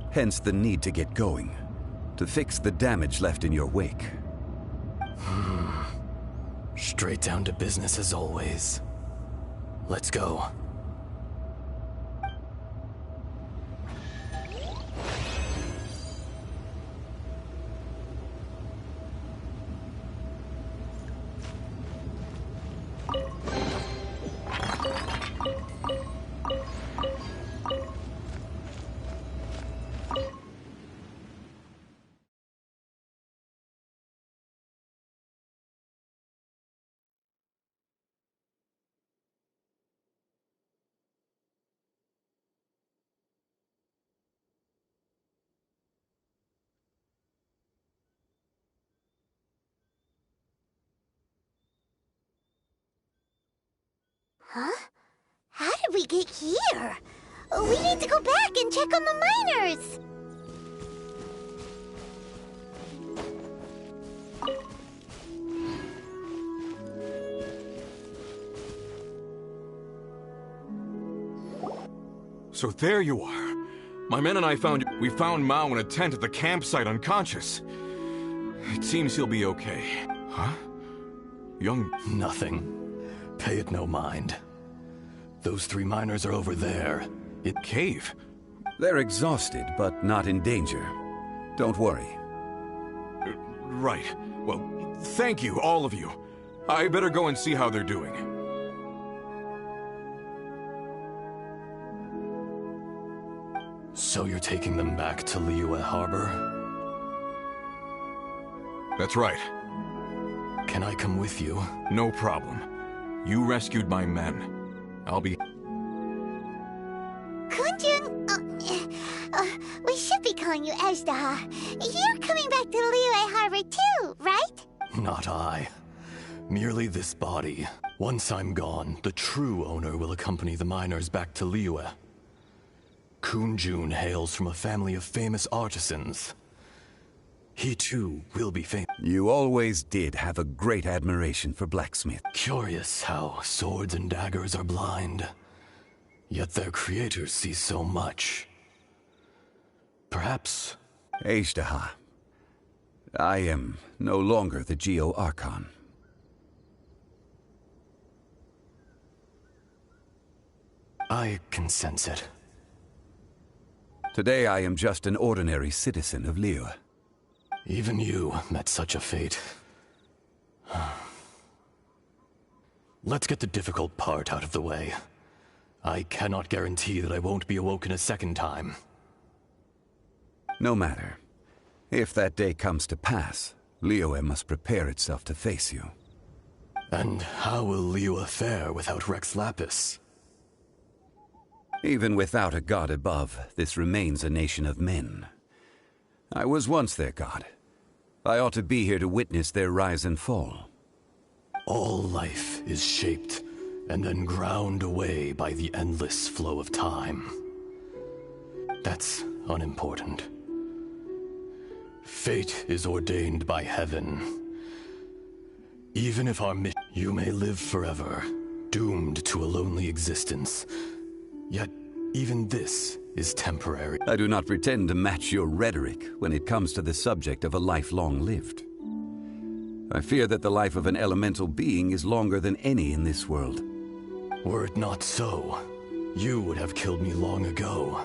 Hence the need to get going. To fix the damage left in your wake. Straight down to business as always. Let's go. Huh? How did we get here? We need to go back and check on the miners! So there you are. My men and I found you. We found Mao in a tent at the campsite unconscious. It seems he'll be okay. Huh? Young... Nothing. Pay it no mind. Those 3 miners are over there. Cave? They're exhausted, but not in danger. Don't worry. Right. Well, thank you, all of you. I better go and see how they're doing. So you're taking them back to Liyue Harbor? That's right. Can I come with you? No problem. You rescued my men. I'll be... Kunjun, we should be calling you Ezdaha. You're coming back to Liyue Harbor too, right? Not I. Merely this body. Once I'm gone, the true owner will accompany the miners back to Liyue. Kunjun hails from a family of famous artisans. He too will be famous. You always did have a great admiration for blacksmith. Curious how swords and daggers are blind, yet their creators see so much. Perhaps... Ezdaha, I am no longer the Geo-Archon. I can sense it. Today I am just an ordinary citizen of Liyue. Even you met such a fate. Let's get the difficult part out of the way. I cannot guarantee that I won't be awoken a second time. No matter. If that day comes to pass, Liyue must prepare itself to face you. And how will Liyue fare without Rex Lapis? Even without a god above, this remains a nation of men. I was once their god. I ought to be here to witness their rise and fall. All life is shaped and then ground away by the endless flow of time. That's unimportant. Fate is ordained by heaven. Even if you may live forever, doomed to a lonely existence. Yet, even this is temporary. I do not pretend to match your rhetoric when it comes to the subject of a life long lived. I fear that the life of an elemental being is longer than any in this world. Were it not so, you would have killed me long ago,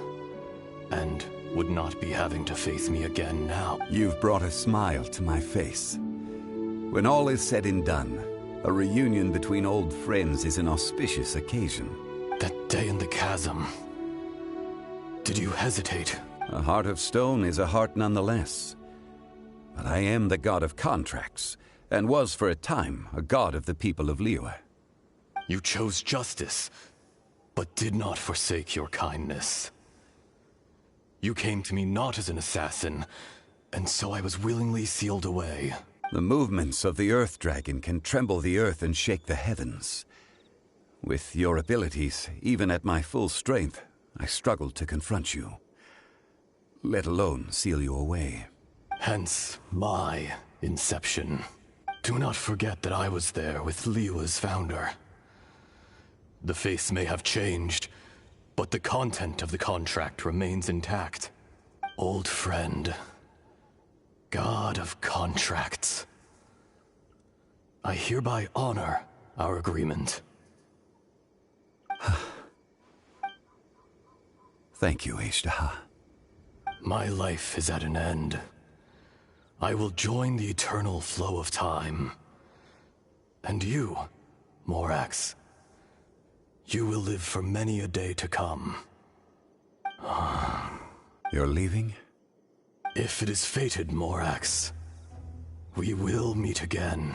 and would not be having to face me again now. You've brought a smile to my face. When all is said and done, a reunion between old friends is an auspicious occasion. That day in the chasm. Did you hesitate? A heart of stone is a heart nonetheless. But I am the god of contracts, and was for a time a god of the people of Liyue. You chose justice, but did not forsake your kindness. You came to me not as an assassin, and so I was willingly sealed away. The movements of the Earth Dragon can tremble the earth and shake the heavens. With your abilities, even at my full strength, I struggled to confront you, let alone seal you away. Hence my inception. Do not forget that I was there with Liyue's founder. The face may have changed, but the content of the contract remains intact. Old friend, God of contracts, I hereby honor our agreement. Thank you, Ishtaha. My life is at an end. I will join the eternal flow of time. And you, Morax, you will live for many a day to come. You're leaving? If it is fated, Morax, we will meet again.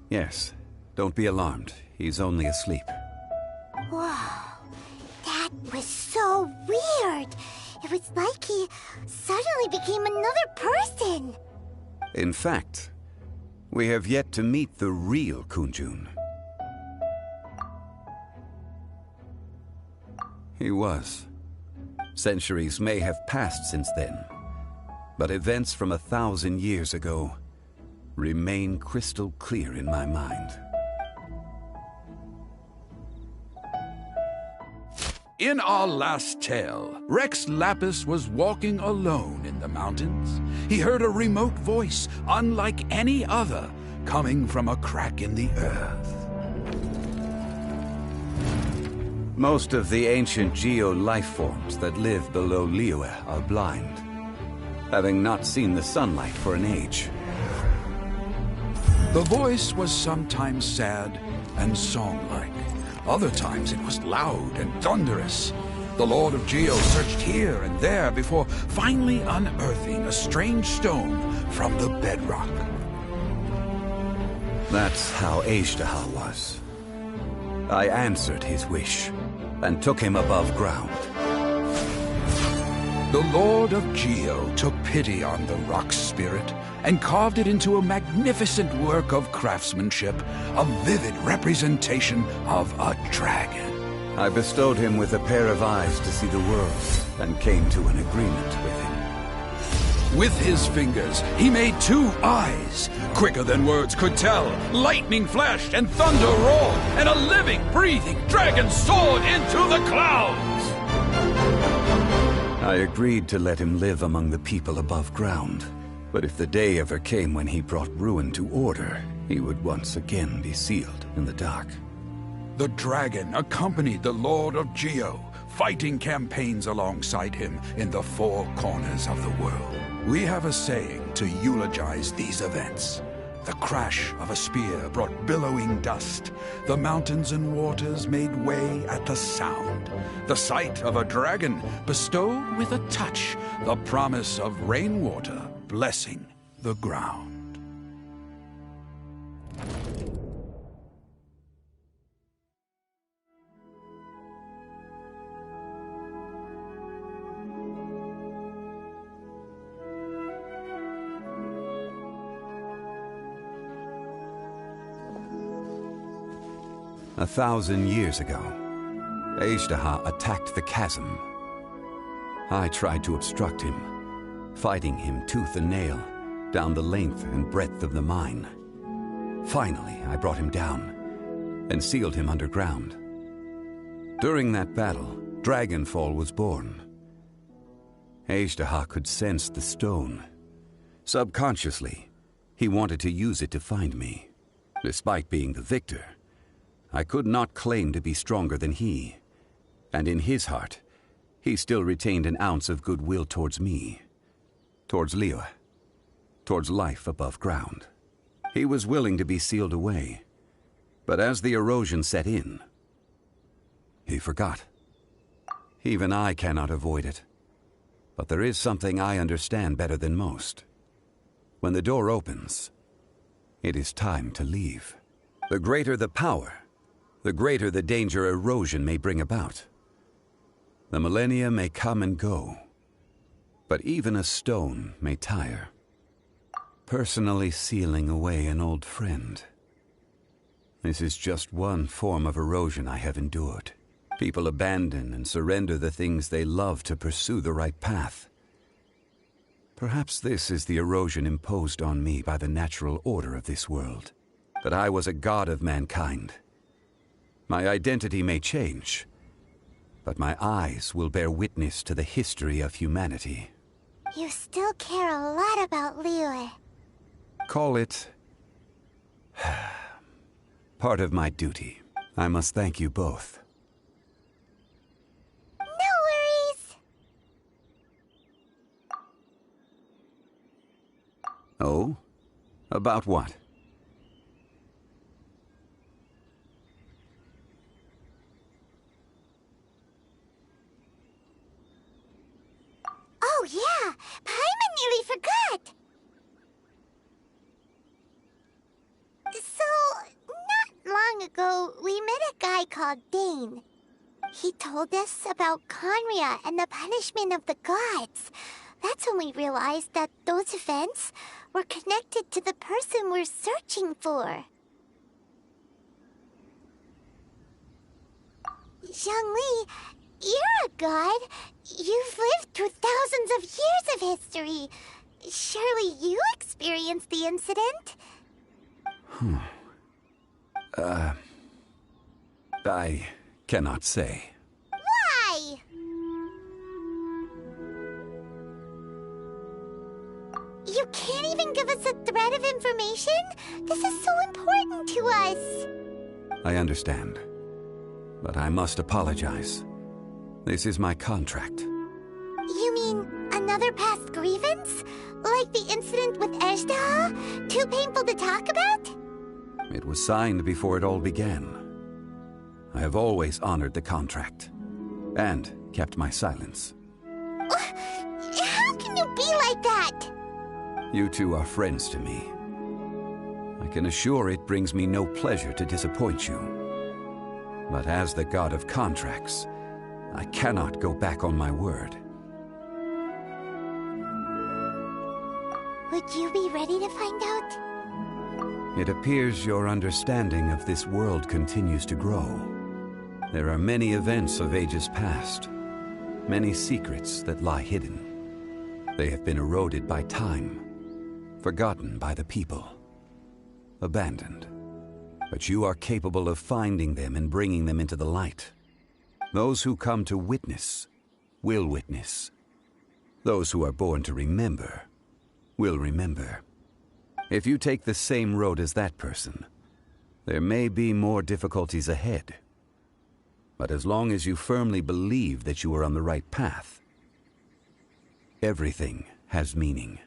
Yes. Don't be alarmed. He's only asleep. Whoa. That was so weird. It was like he suddenly became another person. In fact, we have yet to meet the real Kunjun. He was. Centuries may have passed since then, but events from 1,000 years ago remain crystal clear in my mind. In our last tale, Rex Lapis was walking alone in the mountains. He heard a remote voice, unlike any other, coming from a crack in the earth. Most of the ancient geo life forms that live below Liyue are blind, having not seen the sunlight for an age. The voice was sometimes sad and song-like. Other times it was loud and thunderous. The Lord of Geo searched here and there before finally unearthing a strange stone from the bedrock. That's how Ishtaha was. I answered his wish and took him above ground. The Lord of Geo took pity on the rock spirit and carved it into a magnificent work of craftsmanship, a vivid representation of a dragon. I bestowed him with a pair of eyes to see the world and came to an agreement with him. With his fingers, he made 2 eyes, quicker than words could tell. Lightning flashed and thunder roared, and a living, breathing dragon soared into the clouds. I agreed to let him live among the people above ground. But if the day ever came when he brought ruin to order, he would once again be sealed in the dark. The dragon accompanied the Lord of Geo, fighting campaigns alongside him in the 4 corners of the world. We have a saying to eulogize these events. The crash of a spear brought billowing dust. The mountains and waters made way at the sound. The sight of a dragon bestowed with a touch the promise of rainwater blessing the ground. A 1,000 years ago, Ishtaha attacked the chasm. I tried to obstruct him, fighting him tooth and nail down the length and breadth of the mine. Finally, I brought him down and sealed him underground. During that battle, Dragonfall was born. Ishtaha could sense the stone. Subconsciously, he wanted to use it to find me. Despite being the victor, I could not claim to be stronger than he, and in his heart, he still retained an ounce of goodwill towards me, towards Liyue, towards life above ground. He was willing to be sealed away, but as the erosion set in, he forgot. Even I cannot avoid it, but there is something I understand better than most. When the door opens, it is time to leave. The greater the power, the greater the danger erosion may bring about. The millennia may come and go, but even a stone may tire. Personally sealing away an old friend. This is just one form of erosion I have endured. People abandon and surrender the things they love to pursue the right path. Perhaps this is the erosion imposed on me by the natural order of this world. That I was a god of mankind. My identity may change, but my eyes will bear witness to the history of humanity. You still care a lot about Liyue. Call it part of my duty. I must thank you both. No worries. Oh? About what? Oh yeah, Paimon nearly forgot. So, not long ago, we met a guy called Dane. He told us about Conria and the punishment of the gods. That's when we realized that those events were connected to the person we're searching for. Zhongli, you're a god. You've lived through thousands of years of history. Surely you experienced the incident? I cannot say. Why? You can't even give us a thread of information? This is so important to us. I understand. But I must apologize. This is my contract. You mean another past grievance? Like the incident with Ejdaha? Too painful to talk about? It was signed before it all began. I have always honored the contract. And kept my silence. How can you be like that? You two are friends to me. I can assure it brings me no pleasure to disappoint you. But as the god of contracts, I cannot go back on my word. Would you be ready to find out? It appears your understanding of this world continues to grow. There are many events of ages past, many secrets that lie hidden. They have been eroded by time, forgotten by the people, abandoned. But you are capable of finding them and bringing them into the light. Those who come to witness will witness. Those who are born to remember will remember. If you take the same road as that person, there may be more difficulties ahead. But as long as you firmly believe that you are on the right path, everything has meaning.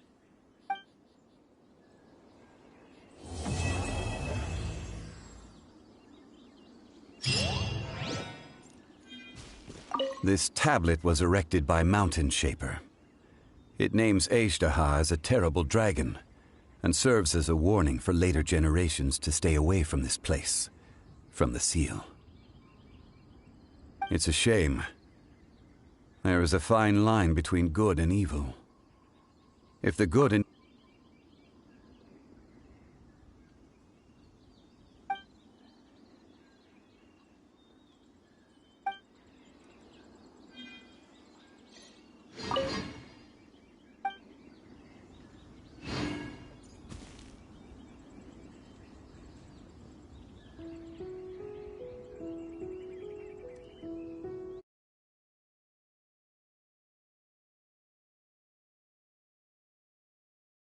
This tablet was erected by Mountain Shaper. It names Ejdaha as a terrible dragon, and serves as a warning for later generations to stay away from this place, from the seal. It's a shame. There is a fine line between good and evil. If the good and